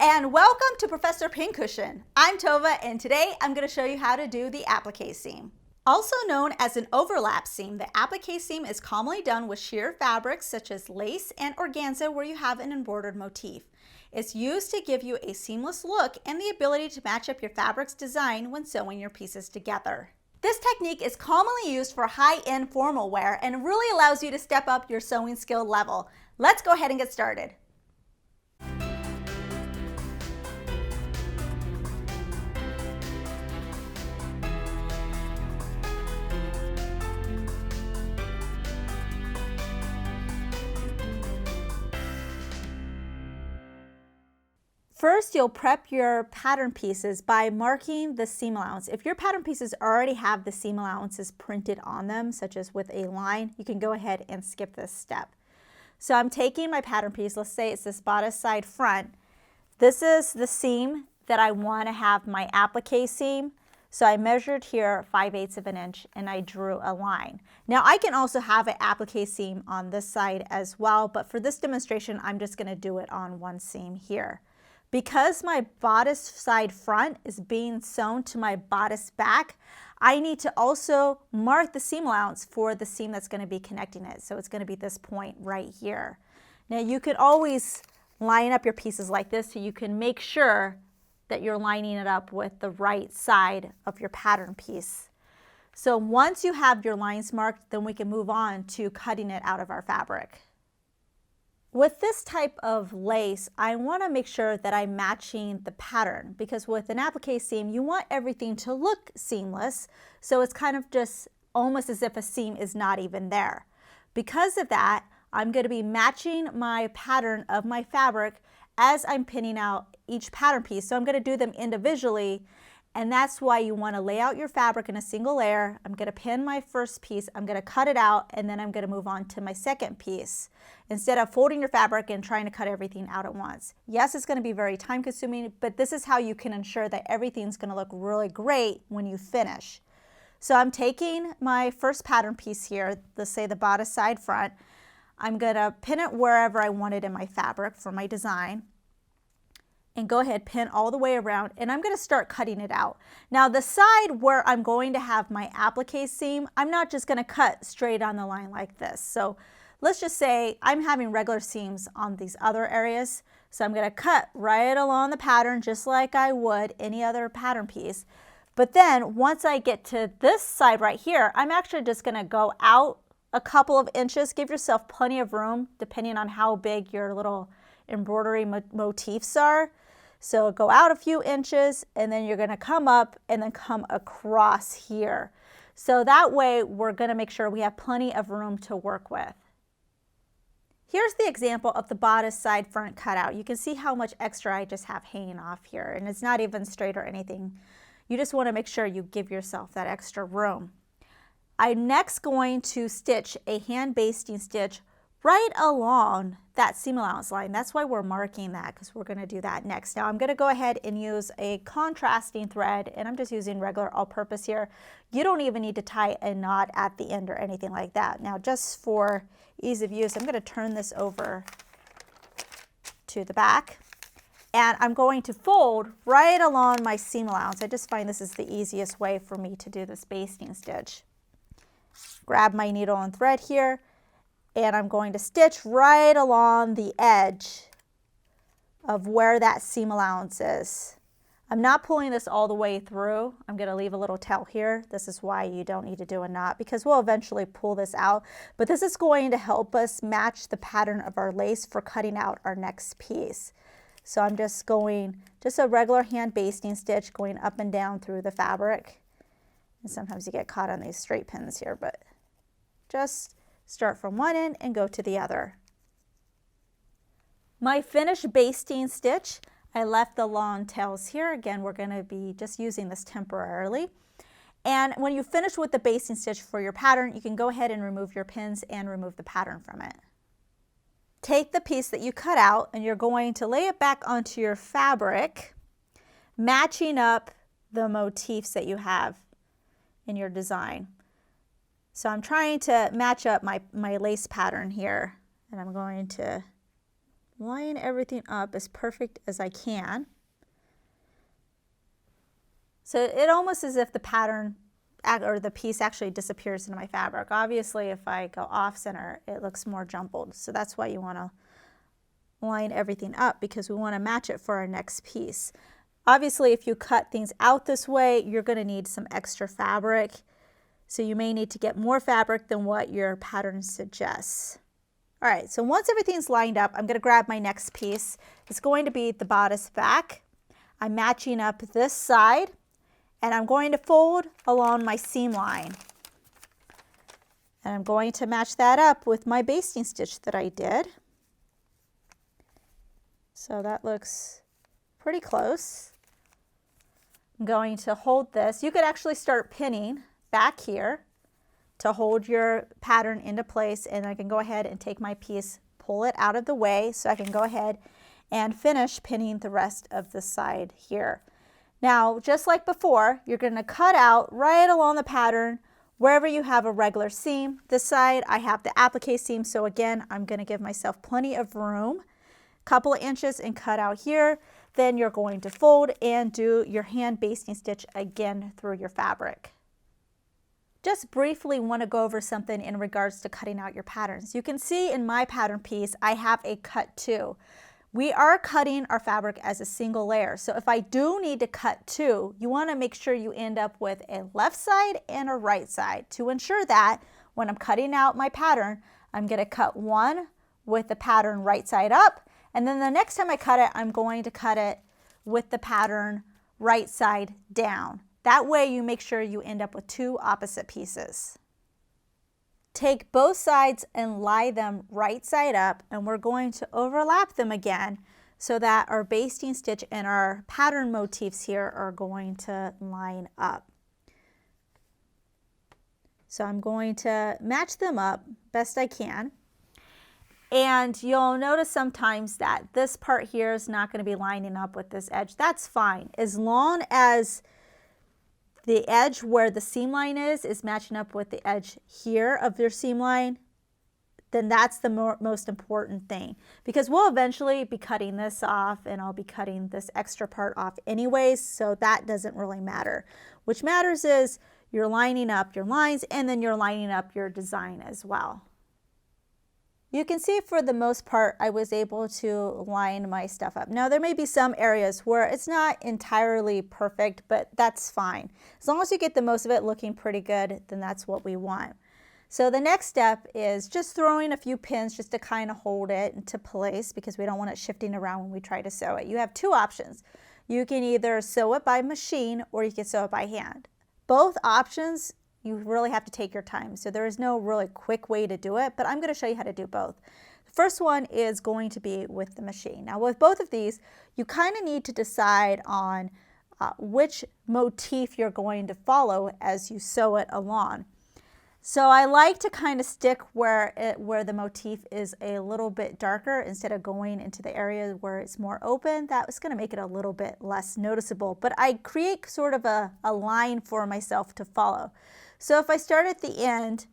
and welcome to Professor Pincushion. I'm Tova and today I'm going to show you how to do the applique seam. Also known as an overlap seam, the applique seam is commonly done with sheer fabrics such as lace and organza where you have an embroidered motif. It's used to give you a seamless look and the ability to match up your fabric's design when sewing your pieces together. This technique is commonly used for high-end formal wear and really allows you to step up your sewing skill level. Let's go ahead and get started. First, you'll prep your pattern pieces by marking the seam allowance. If your pattern pieces already have the seam allowances printed on them, such as with a line, you can go ahead and skip this step. So I'm taking my pattern piece, let's say it's this bodice side front. This is the seam that I want to have my applique seam. So I measured here 5/8 of an inch and I drew a line. Now I can also have an applique seam on this side as well, but for this demonstration, I'm just going to do it on one seam here. Because my bodice side front is being sewn to my bodice back, I need to also mark the seam allowance for the seam that's going to be connecting it. So it's going to be this point right here. Now you can always line up your pieces like this so you can make sure that you're lining it up with the right side of your pattern piece. So once you have your lines marked, then we can move on to cutting it out of our fabric. With this type of lace, I want to make sure that I'm matching the pattern because with an applique seam, you want everything to look seamless. So it's kind of just almost as if a seam is not even there. Because of that, I'm going to be matching my pattern of my fabric as I'm pinning out each pattern piece. So I'm going to do them individually. And that's why you want to lay out your fabric in a single layer. I'm going to pin my first piece, I'm going to cut it out, and then I'm going to move on to my second piece instead of folding your fabric and trying to cut everything out at once. Yes, it's going to be very time consuming, but this is how you can ensure that everything's going to look really great when you finish. So I'm taking my first pattern piece here, let's say the bodice side front. I'm going to pin it wherever I want it in my fabric for my design. And go ahead, pin all the way around, and I'm going to start cutting it out. Now the side where I'm going to have my applique seam, I'm not just going to cut straight on the line like this. So let's just say I'm having regular seams on these other areas. So I'm going to cut right along the pattern just like I would any other pattern piece. But then once I get to this side right here, I'm actually just going to go out a couple of inches. Give yourself plenty of room depending on how big your little embroidery motifs are. So go out a few inches and then you're going to come up and then come across here. So that way we're going to make sure we have plenty of room to work with. Here's the example of the bodice side front cutout. You can see how much extra I just have hanging off here, and it's not even straight or anything. You just want to make sure you give yourself that extra room. I'm next going to stitch a hand basting stitch right along that seam allowance line. That's why we're marking that, because we're going to do that next. Now I'm going to go ahead and use a contrasting thread, and I'm just using regular all-purpose here. You don't even need to tie a knot at the end or anything like that. Now just for ease of use, I'm going to turn this over to the back, and I'm going to fold right along my seam allowance. I just find this is the easiest way for me to do this basting stitch. Grab my needle and thread here, and I'm going to stitch right along the edge of where that seam allowance is. I'm not pulling this all the way through. I'm going to leave a little tail here. This is why you don't need to do a knot, because we'll eventually pull this out. But this is going to help us match the pattern of our lace for cutting out our next piece. So I'm just going, just a regular hand basting stitch going up and down through the fabric. And sometimes you get caught on these straight pins here, but just start from one end and go to the other. My finished basting stitch, I left the long tails here. Again, we're going to be just using this temporarily. And when you finish with the basting stitch for your pattern, you can go ahead and remove your pins and remove the pattern from it. Take the piece that you cut out and you're going to lay it back onto your fabric, matching up the motifs that you have in your design. So I'm trying to match up my lace pattern here, and I'm going to line everything up as perfect as I can. So it almost as if the pattern or the piece actually disappears into my fabric. Obviously, if I go off center, it looks more jumbled. So that's why you want to line everything up, because we want to match it for our next piece. Obviously, if you cut things out this way, you're going to need some extra fabric. So you may need to get more fabric than what your pattern suggests. All right, so once everything's lined up, I'm going to grab my next piece. It's going to be the bodice back. I'm matching up this side, and I'm going to fold along my seam line. And I'm going to match that up with my basting stitch that I did. So that looks pretty close. I'm going to hold this. You could actually start pinning back here to hold your pattern into place, and I can go ahead and take my piece, pull it out of the way so I can go ahead and finish pinning the rest of the side here. Now, just like before, you're going to cut out right along the pattern wherever you have a regular seam. This side I have the applique seam, so again, I'm going to give myself plenty of room, couple of inches, and cut out here. Then you're going to fold and do your hand basting stitch again through your fabric. Just briefly want to go over something in regards to cutting out your patterns. You can see in my pattern piece, I have a cut 2. We are cutting our fabric as a single layer. So if I do need to cut 2, you want to make sure you end up with a left side and a right side to ensure that when I'm cutting out my pattern, I'm going to cut one with the pattern right side up. And then the next time I cut it, I'm going to cut it with the pattern right side down. That way you make sure you end up with 2 opposite pieces. Take both sides and lie them right side up, and we're going to overlap them again so that our basting stitch and our pattern motifs here are going to line up. So I'm going to match them up best I can. And you'll notice sometimes that this part here is not going to be lining up with this edge. That's fine, as long as the edge where the seam line is matching up with the edge here of your seam line, then that's the most important thing. Because we'll eventually be cutting this off, and I'll be cutting this extra part off anyways, so that doesn't really matter. What matters is you're lining up your lines, and then you're lining up your design as well. You can see for the most part, I was able to line my stuff up. Now, there may be some areas where it's not entirely perfect, but that's fine. As long as you get the most of it looking pretty good, then that's what we want. So the next step is just throwing a few pins just to kind of hold it into place, because we don't want it shifting around when we try to sew it. You have 2 options. You can either sew it by machine or you can sew it by hand. Both options, you really have to take your time. So there is no really quick way to do it, but I'm going to show you how to do both. The first one is going to be with the machine. Now with both of these, you kind of need to decide on which motif you're going to follow as you sew it along. So I like to kind of stick where the motif is a little bit darker instead of going into the area where it's more open. That's going to make it a little bit less noticeable, but I create sort of a line for myself to follow. So if I start at the end,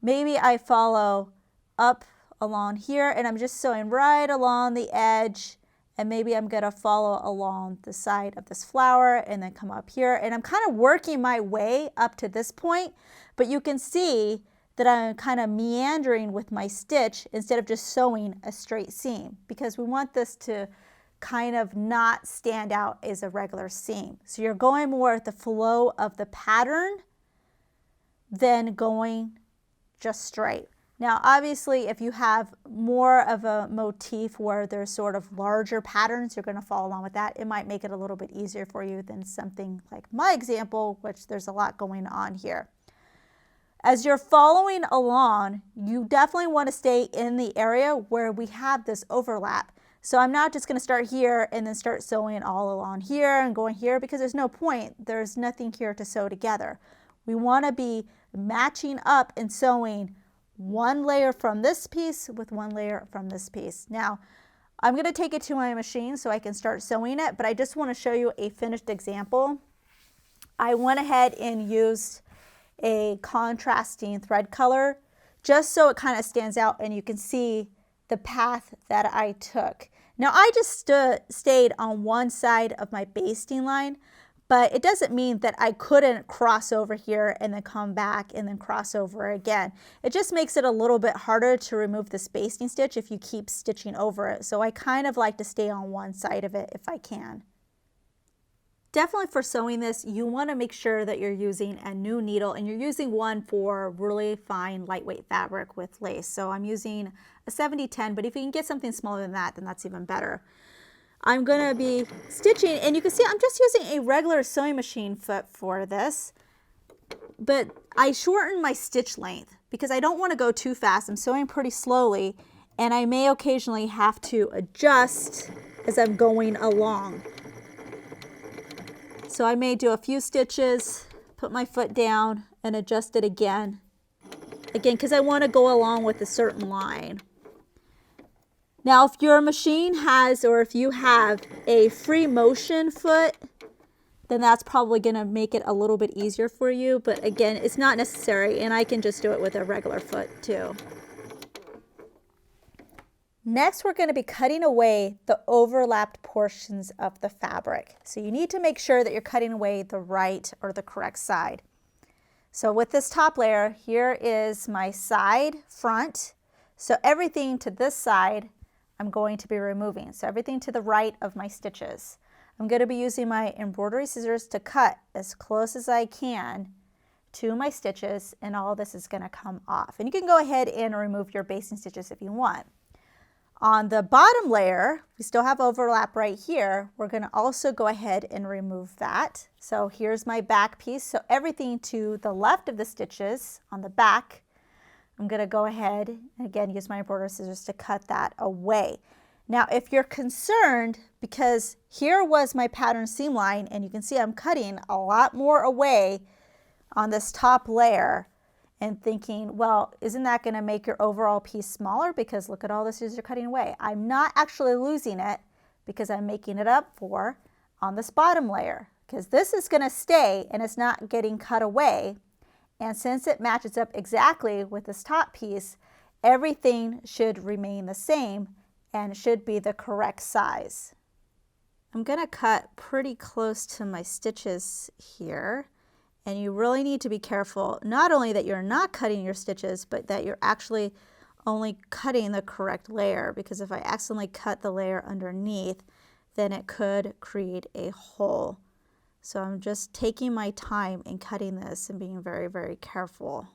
maybe I follow up along here, and I'm just sewing right along the edge, and maybe I'm going to follow along the side of this flower and then come up here, and I'm kind of working my way up to this point, but you can see that I'm kind of meandering with my stitch instead of just sewing a straight seam, because we want this to kind of not stand out as a regular seam. So you're going more with the flow of the pattern than going just straight. Now obviously if you have more of a motif where there's sort of larger patterns, you're going to follow along with that. It might make it a little bit easier for you than something like my example, which there's a lot going on here. As you're following along, you definitely want to stay in the area where we have this overlap. So I'm not just going to start here and then start sewing all along here and going here, because there's no point. There's nothing here to sew together. We want to be matching up and sewing one layer from this piece with one layer from this piece. Now, I'm going to take it to my machine so I can start sewing it, but I just want to show you a finished example. I went ahead and used a contrasting thread color just so it kind of stands out and you can see the path that I took. Now I just stayed on one side of my basting line, but it doesn't mean that I couldn't cross over here and then come back and then cross over again. It just makes it a little bit harder to remove this basting stitch if you keep stitching over it. So I kind of like to stay on one side of it if I can. Definitely for sewing this, you want to make sure that you're using a new needle and you're using one for really fine, lightweight fabric with lace. So I'm using a 70-10, but if you can get something smaller than that, then that's even better. I'm going to be stitching, and you can see I'm just using a regular sewing machine foot for this, but I shortened my stitch length because I don't want to go too fast. I'm sewing pretty slowly, and I may occasionally have to adjust as I'm going along. So I may do a few stitches, put my foot down, and adjust it again, because I want to go along with a certain line. Now, if your machine has, or if you have a free motion foot, then that's probably going to make it a little bit easier for you. But again, it's not necessary, and I can just do it with a regular foot too. Next, we're going to be cutting away the overlapped portions of the fabric. So you need to make sure that you're cutting away the right or the correct side. So with this top layer, here is my side front. So everything to this side, I'm going to be removing. So everything to the right of my stitches. I'm going to be using my embroidery scissors to cut as close as I can to my stitches, and all this is going to come off. And you can go ahead and remove your basting stitches if you want. On the bottom layer, we still have overlap right here. We're going to also go ahead and remove that. So here's my back piece. So everything to the left of the stitches on the back, I'm going to go ahead and again use my embroidery scissors to cut that away. Now if you're concerned, because here was my pattern seam line, and you can see I'm cutting a lot more away on this top layer, and thinking, well, isn't that going to make your overall piece smaller? Because look at all the scissors you're cutting away. I'm not actually losing it because I'm making it up for on this bottom layer, because this is going to stay and it's not getting cut away. And since it matches up exactly with this top piece, everything should remain the same and should be the correct size. I'm going to cut pretty close to my stitches here. And you really need to be careful, not only that you're not cutting your stitches, but that you're actually only cutting the correct layer, because if I accidentally cut the layer underneath, then it could create a hole. So I'm just taking my time in cutting this and being very, very careful.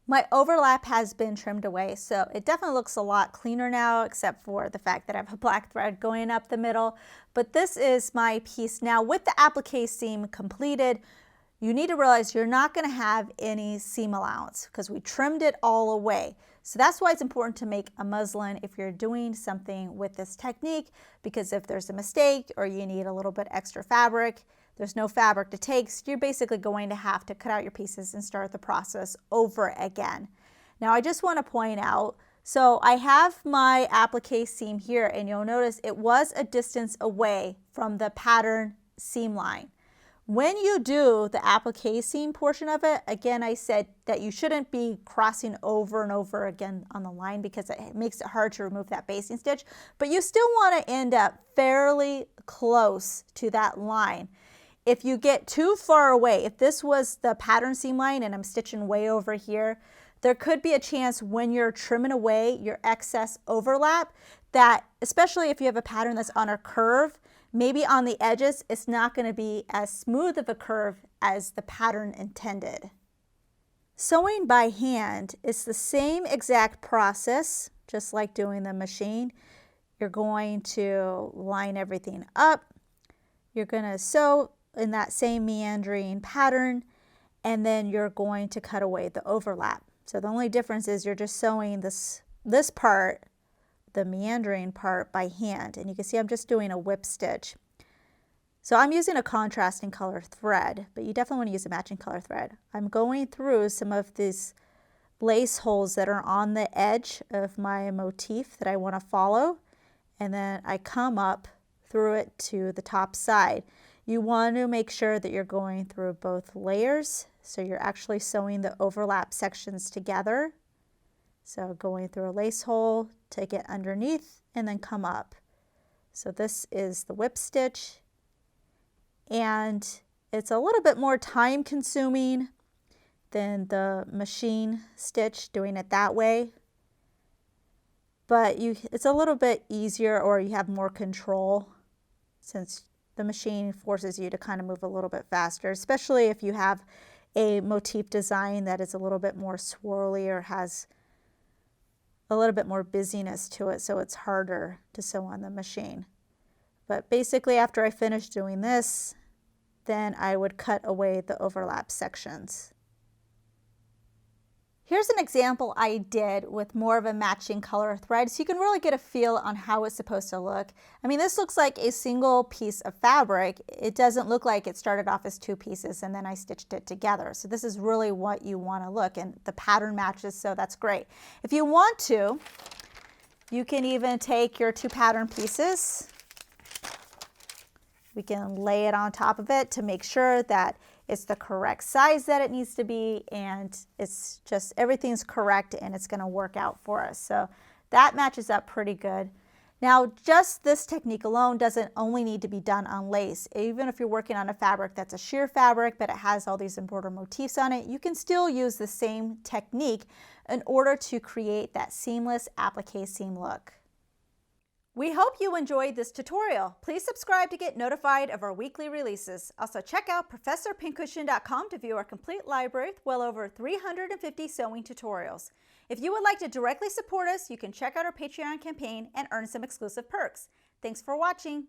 My overlap has been trimmed away, so it definitely looks a lot cleaner now, except for the fact that I have a black thread going up the middle. But this is my piece now with the applique seam completed. You need to realize you're not going to have any seam allowance because we trimmed it all away. So that's why it's important to make a muslin if you're doing something with this technique, because if there's a mistake or you need a little bit extra fabric, there's no fabric to take, so you're basically going to have to cut out your pieces and start the process over again. Now I just want to point out, so I have my applique seam here, and you'll notice it was a distance away from the pattern seam line. When you do the applique seam portion of it, again, I said that you shouldn't be crossing over and over again on the line because it makes it hard to remove that basting stitch, but you still want to end up fairly close to that line. If you get too far away, if this was the pattern seam line and I'm stitching way over here, there could be a chance when you're trimming away your excess overlap that, especially if you have a pattern that's on a curve, maybe on the edges, it's not going to be as smooth of a curve as the pattern intended. Sewing by hand is the same exact process, just like doing the machine. You're going to line everything up. You're going to sew in that same meandering pattern, and then you're going to cut away the overlap. So the only difference is you're just sewing this part, the meandering part, by hand, and you can see I'm just doing a whip stitch. So I'm using a contrasting color thread, but you definitely want to use a matching color thread. I'm going through some of these lace holes that are on the edge of my motif that I want to follow, and then I come up through it to the top side. You want to make sure that you're going through both layers, so you're actually sewing the overlap sections together. So going through a lace hole to get underneath and then come up. So this is the whip stitch, and it's a little bit more time consuming than the machine stitch, doing it that way. But it's a little bit easier, or you have more control, since the machine forces you to kind of move a little bit faster, especially if you have a motif design that is a little bit more swirly or has a little bit more busyness to it, so it's harder to sew on the machine. But basically, after I finish doing this, then I would cut away the overlap sections. Here's an example I did with more of a matching color thread, so you can really get a feel on how it's supposed to look. I mean, this looks like a single piece of fabric. It doesn't look like it started off as two pieces and then I stitched it together. So this is really what you want to look, and the pattern matches, so that's great. If you want to, you can even take your two pattern pieces. We can lay it on top of it to make sure that it's the correct size that it needs to be, and it's just everything's correct and it's going to work out for us. So that matches up pretty good. Now, just this technique alone doesn't only need to be done on lace. Even if you're working on a fabric that's a sheer fabric but it has all these embroidered motifs on it, you can still use the same technique in order to create that seamless applique seam look. We hope you enjoyed this tutorial. Please subscribe to get notified of our weekly releases. Also check out ProfessorPincushion.com to view our complete library with well over 350 sewing tutorials. If you would like to directly support us, you can check out our Patreon campaign and earn some exclusive perks. Thanks for watching.